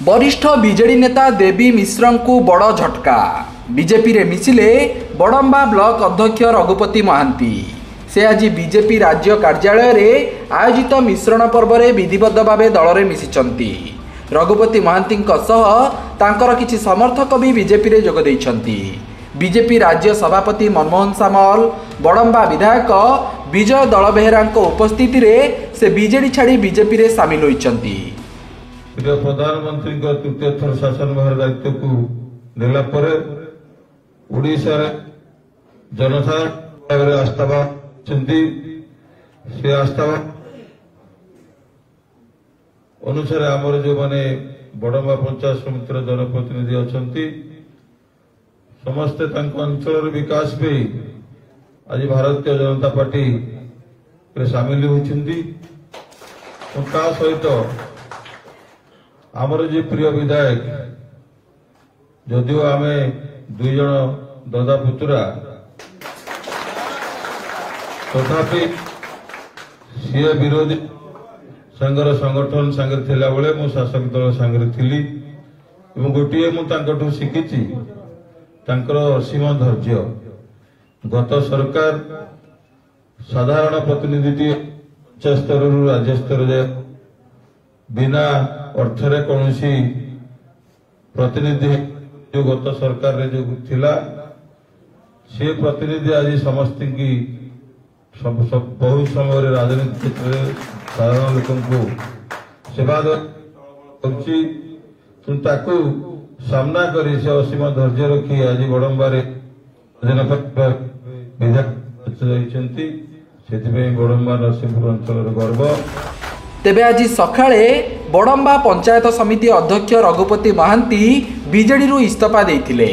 वरिष्ठ बीजेडी नेता देवी मिश्र को बड़ झटका। बीजेपी रे मिसिले बड़म्बा ब्लॉक अध्यक्ष रघुपति महांती। से आज बीजेपी राज्य कार्यालय रे आयोजित मिश्रण पर्व रे विधिबद्ध भाव दल रे मिसिचंती। रघुपति महांती तांकर किछि समर्थक भी बीजेपी रे जोग दैछंती। बीजेपी राज्य सभापति मनमोहन सामल, बड़म्बा विधायक विजय दलबेहरा उपस्थिति रे से बीजेडी छाड़ी बीजेपी रे सामिल होइछंती। प्रधानमंत्री तृतीय थर शासन भार दायित्व को देला परे ओडिशा जनसाधारण आस्थावा से आस्थावा अनुसार आमर जो माने बड़म्बा पंचायत समितिर जनप्रतिनिधि अच्छा समस्ते अंचल विकास पे आज भारतीय जनता पार्टी सामिल होती। सहित आमर जी प्रिय विधायक जदिव आम दुई जन ददा पुतुरा तथापि सी विरोधी संघर संगठन सांगे थिला बेले मु शासक दल सांगे थिली एवं गोटे मुझे शिखी असीम धैर्य। गत सरकार साधारण प्रतिनिधि स्तर राज्य स्तर जाए बिना अर्थरे कौन प्रतिनिधि जो गत सरकार रे जो थिला से प्रतिनिधि आज समस्त की बहुत समय राजनीति क्षेत्र में साधारण लोक सेवा सामना कर असीम धैर्य रखी आज बड़म्बार बड़म्बा नरसिंहपुर अंचल गर्व। तेबे आज सकाळे बड़म्बा पंचायत समिति अध्यक्ष रघुपति महांती बीजेडी इस्तीफा देइथिले।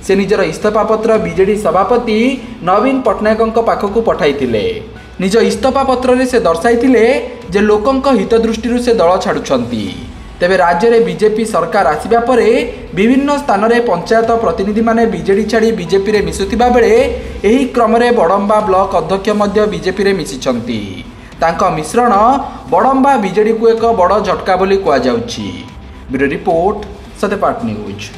से निजर इस्तीफा पत्र बीजेडी सभापति नवीन पट्टनायक पाखक पठाइथिले। निज इस्तीफा पत्र रे से दर्शाइथिले जे लोकंक हित दृष्टि से दल छाड़ुछंती। तेबे राज्य रे बीजेपी सरकार आसिबा परे विभिन्न स्थान रे पंचायत प्रतिनिधि माने बीजेडी छाड़ी बीजेपी रे मिसुतिबा बेले एही क्रम रे बड़म्बा ब्लॉक अध्यक्ष मध्य बीजेपी रे मिसिछंती। तांका मिश्रण बड़म्बा बीजेडी को एक बड़ झटका बोली कहुछि। Bureau report Satyapath news.